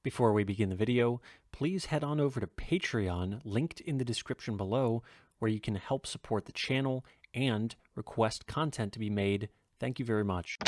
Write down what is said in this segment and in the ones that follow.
Before we begin the video, please head on over to Patreon, linked in the description below, where you can help support the channel and request content to be made. Thank you very much.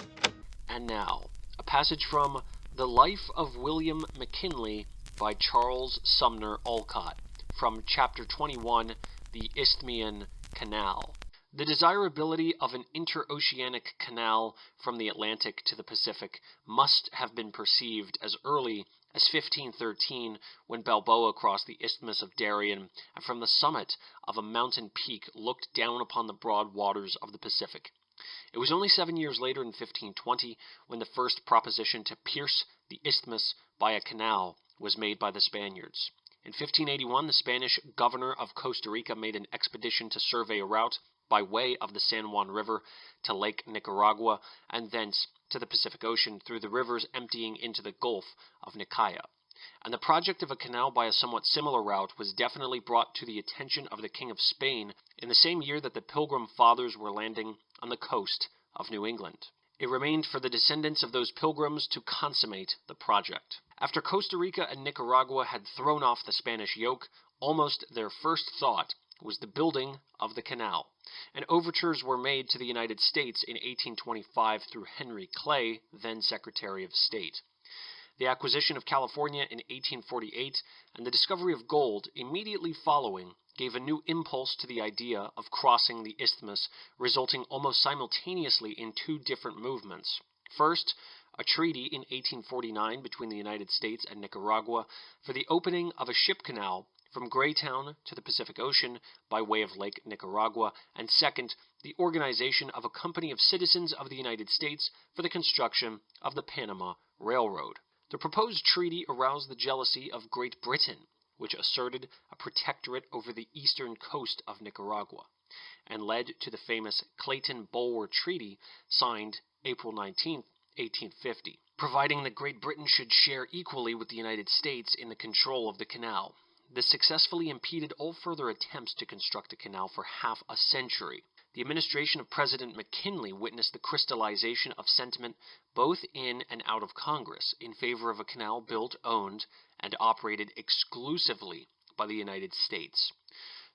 And now, a passage from The Life of William McKinley by Charles Sumner Olcott, from Chapter 21, The Isthmian Canal. The desirability of an interoceanic canal from the Atlantic to the Pacific must have been perceived as early as 1513, when Balboa crossed the Isthmus of Darien and from the summit of a mountain peak looked down upon the broad waters of the Pacific. It was only 7 years later, in 1520, when the first proposition to pierce the isthmus by a canal was made by the Spaniards. In 1581, the Spanish governor of Costa Rica made an expedition to survey a route by way of the San Juan River to Lake Nicaragua, and thence to the Pacific Ocean through the rivers emptying into the Gulf of Nicoya. And the project of a canal by a somewhat similar route was definitely brought to the attention of the King of Spain in the same year that the Pilgrim Fathers were landing on the coast of New England. It remained for the descendants of those pilgrims to consummate the project. After Costa Rica and Nicaragua had thrown off the Spanish yoke, almost their first thought was the building of the canal, and overtures were made to the United States in 1825 through Henry Clay, then Secretary of State. The acquisition of California in 1848 and the discovery of gold immediately following gave a new impulse to the idea of crossing the isthmus, resulting almost simultaneously in two different movements. First, a treaty in 1849 between the United States and Nicaragua for the opening of a ship canal from Greytown to the Pacific Ocean by way of Lake Nicaragua, and second, the organization of a company of citizens of the United States for the construction of the Panama Railroad. The proposed treaty aroused the jealousy of Great Britain, which asserted a protectorate over the eastern coast of Nicaragua, and led to the famous Clayton-Bulwer Treaty, signed April 19, 1850, providing that Great Britain should share equally with the United States in the control of the canal. This successfully impeded all further attempts to construct a canal for half a century. The administration of President McKinley witnessed the crystallization of sentiment both in and out of Congress in favor of a canal built, owned, and operated exclusively by the United States.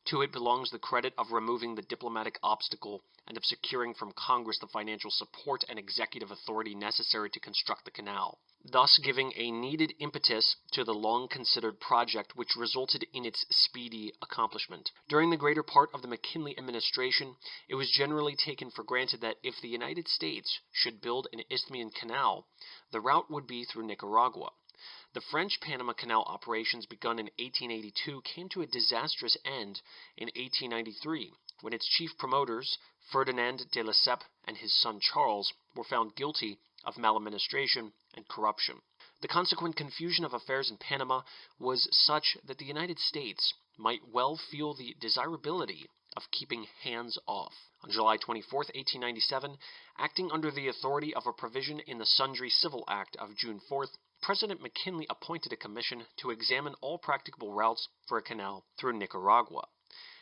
To it belongs the credit of removing the diplomatic obstacle and of securing from Congress the financial support and executive authority necessary to construct the canal, thus giving a needed impetus to the long-considered project, which resulted in its speedy accomplishment. During the greater part of the McKinley administration, it was generally taken for granted that if the United States should build an Isthmian canal, the route would be through Nicaragua. The French Panama Canal operations, begun in 1882, came to a disastrous end in 1893, when its chief promoters, Ferdinand de Lesseps and his son Charles, were found guilty of maladministration and corruption. The consequent confusion of affairs in Panama was such that the United States might well feel the desirability of keeping hands off. On July 24, 1897, acting under the authority of a provision in the Sundry Civil Act of June 4th, President McKinley appointed a commission to examine all practicable routes for a canal through Nicaragua,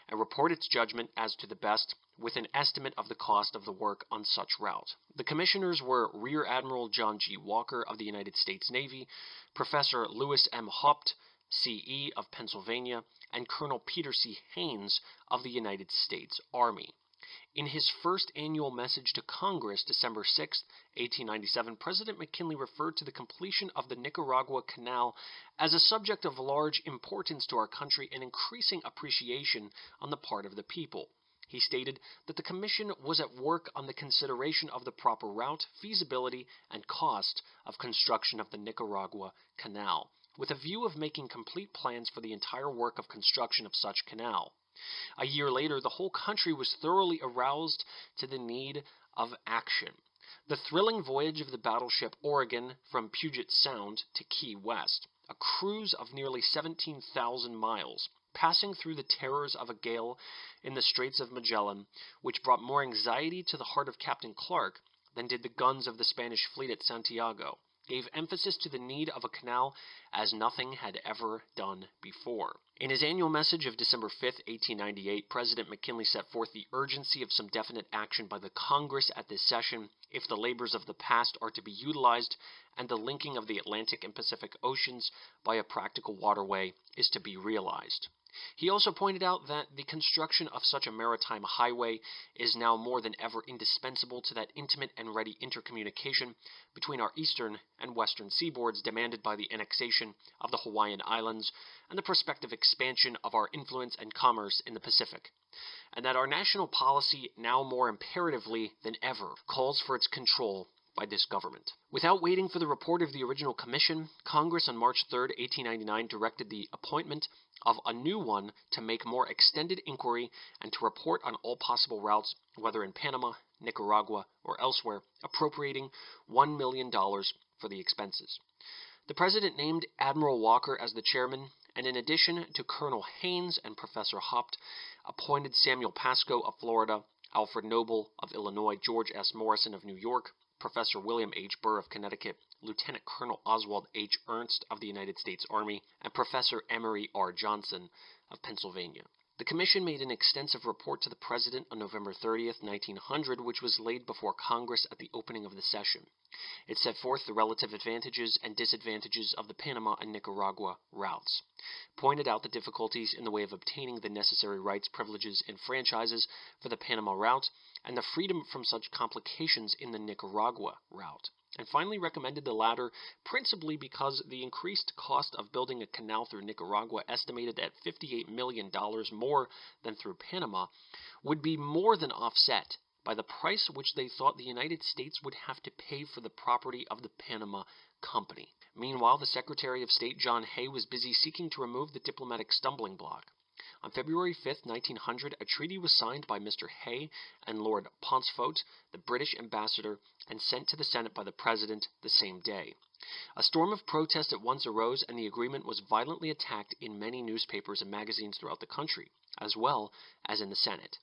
and report its judgment as to the best, with an estimate of the cost of the work on such route. The commissioners were Rear Admiral John G. Walker of the United States Navy, Professor Lewis M. Haupt, C.E. of Pennsylvania, and Colonel Peter C. Haynes of the United States Army. In his first annual message to Congress, December 6, 1897, President McKinley referred to the completion of the Nicaragua Canal as a subject of large importance to our country and increasing appreciation on the part of the people. He stated that the Commission was at work on the consideration of the proper route, feasibility, and cost of construction of the Nicaragua Canal, with a view of making complete plans for the entire work of construction of such canal. A year later, the whole country was thoroughly aroused to the need of action. The thrilling voyage of the battleship Oregon from Puget Sound to Key West, a cruise of nearly 17,000 miles, passing through the terrors of a gale in the Straits of Magellan, which brought more anxiety to the heart of Captain Clark than did the guns of the Spanish fleet at Santiago, gave emphasis to the need of a canal as nothing had ever done before. In his annual message of December 5, 1898, President McKinley set forth the urgency of some definite action by the Congress at this session if the labors of the past are to be utilized and the linking of the Atlantic and Pacific Oceans by a practical waterway is to be realized. He also pointed out that the construction of such a maritime highway is now more than ever indispensable to that intimate and ready intercommunication between our eastern and western seaboards demanded by the annexation of the Hawaiian Islands and the prospective expansion of our influence and commerce in the Pacific, and that our national policy now more imperatively than ever calls for its control by this government. Without waiting for the report of the original commission, Congress on March 3, 1899 directed the appointment of a new one to make more extended inquiry and to report on all possible routes, whether in Panama, Nicaragua, or elsewhere, appropriating $1 million for the expenses. The President named Admiral Walker as the chairman, and in addition to Colonel Haynes and Professor Haupt, appointed Samuel Pasco of Florida, Alfred Noble of Illinois, George S. Morrison of New York, Professor William H. Burr of Connecticut, Lieutenant Colonel Oswald H. Ernst of the United States Army, and Professor Emory R. Johnson of Pennsylvania. The commission made an extensive report to the President on November 30, 1900, which was laid before Congress at the opening of the session. It set forth the relative advantages and disadvantages of the Panama and Nicaragua routes, pointed out the difficulties in the way of obtaining the necessary rights, privileges, and franchises for the Panama route, and the freedom from such complications in the Nicaragua route, and finally recommended the latter principally because the increased cost of building a canal through Nicaragua, estimated at $58 million more than through Panama, would be more than offset by the price which they thought the United States would have to pay for the property of the Panama Company. Meanwhile, the Secretary of State John Hay was busy seeking to remove the diplomatic stumbling block. On February 5, 1900, a treaty was signed by Mr. Hay and Lord Pauncefote, the British ambassador, and sent to the Senate by the President the same day. A storm of protest at once arose, and the agreement was violently attacked in many newspapers and magazines throughout the country, as well as in the Senate.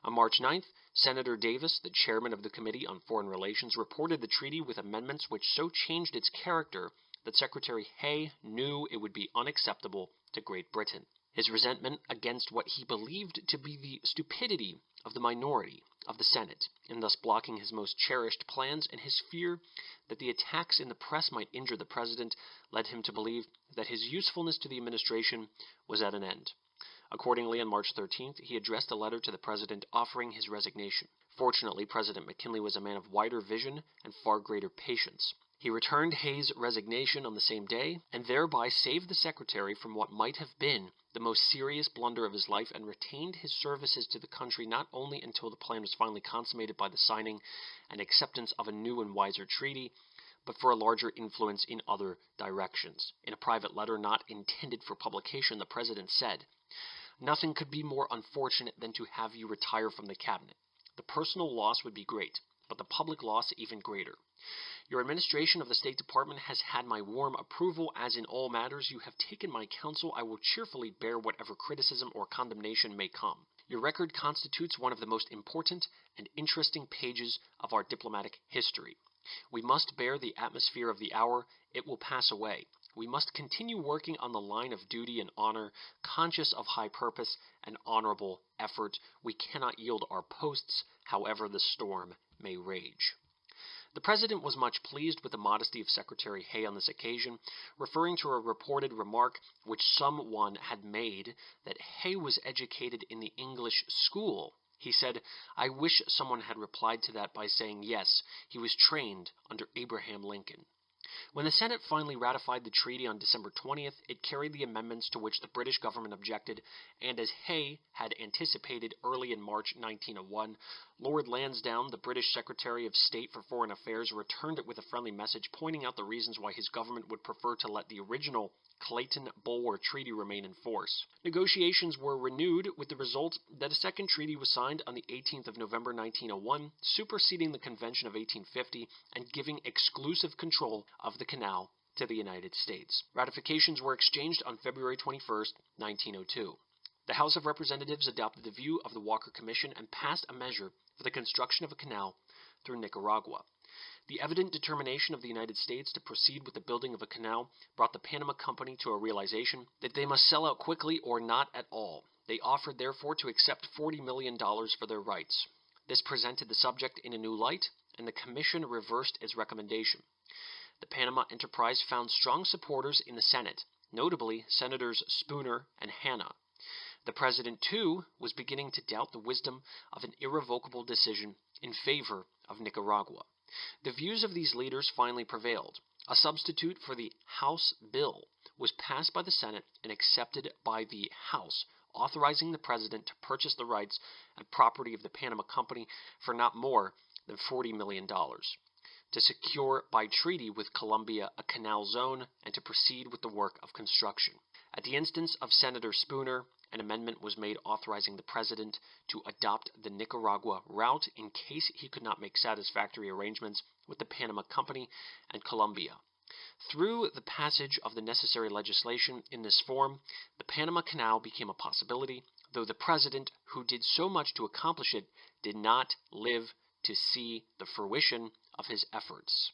On March 9th, Senator Davis, the chairman of the Committee on Foreign Relations, reported the treaty with amendments which so changed its character that Secretary Hay knew it would be unacceptable to Great Britain. His resentment against what he believed to be the stupidity of the minority of the Senate, in thus blocking his most cherished plans, and his fear that the attacks in the press might injure the President, led him to believe that his usefulness to the administration was at an end. Accordingly, on March 13th, he addressed a letter to the President offering his resignation. Fortunately, President McKinley was a man of wider vision and far greater patience. He returned Hay's resignation on the same day, and thereby saved the Secretary from what might have been the most serious blunder of his life, and retained his services to the country not only until the plan was finally consummated by the signing and acceptance of a new and wiser treaty, but for a larger influence in other directions. In a private letter not intended for publication, the President said, "Nothing could be more unfortunate than to have you retire from the cabinet. The personal loss would be great, but the public loss even greater. Your administration of the State Department has had my warm approval, as in all matters you have taken my counsel. I will cheerfully bear whatever criticism or condemnation may come. Your record constitutes one of the most important and interesting pages of our diplomatic history. We must bear the atmosphere of the hour. It will pass away. We must continue working on the line of duty and honor, conscious of high purpose and honorable effort. We cannot yield our posts, however the storm may rage." The President was much pleased with the modesty of Secretary Hay on this occasion, referring to a reported remark which someone had made that Hay was educated in the English school. He said, "I wish someone had replied to that by saying, yes, he was trained under Abraham Lincoln." When the Senate finally ratified the treaty on December 20th, it carried the amendments to which the British government objected, and as Hay had anticipated early in March 1901, Lord Lansdowne, the British Secretary of State for Foreign Affairs, returned it with a friendly message pointing out the reasons why his government would prefer to let the original Clayton-Bulwer Treaty remain in force. Negotiations were renewed, with the result that a second treaty was signed on the 18th of November 1901, superseding the Convention of 1850 and giving exclusive control of the canal to the United States. Ratifications were exchanged on February 21st, 1902. The House of Representatives adopted the view of the Walker Commission and passed a measure for the construction of a canal through Nicaragua. The evident determination of the United States to proceed with the building of a canal brought the Panama Company to a realization that they must sell out quickly or not at all. They offered, therefore, to accept $40 million for their rights. This presented the subject in a new light, and the Commission reversed its recommendation. The Panama enterprise found strong supporters in the Senate, notably Senators Spooner and Hanna. The President, too, was beginning to doubt the wisdom of an irrevocable decision in favor of Nicaragua. The views of these leaders finally prevailed. A substitute for the House bill was passed by the Senate and accepted by the House, authorizing the President to purchase the rights and property of the Panama Company for not more than $40 million, to secure by treaty with Colombia a canal zone, and to proceed with the work of construction. At the instance of Senator Spooner, an amendment was made authorizing the President to adopt the Nicaragua route in case he could not make satisfactory arrangements with the Panama Company and Colombia. Through the passage of the necessary legislation in this form, the Panama Canal became a possibility, though the President, who did so much to accomplish it, did not live to see the fruition of his efforts.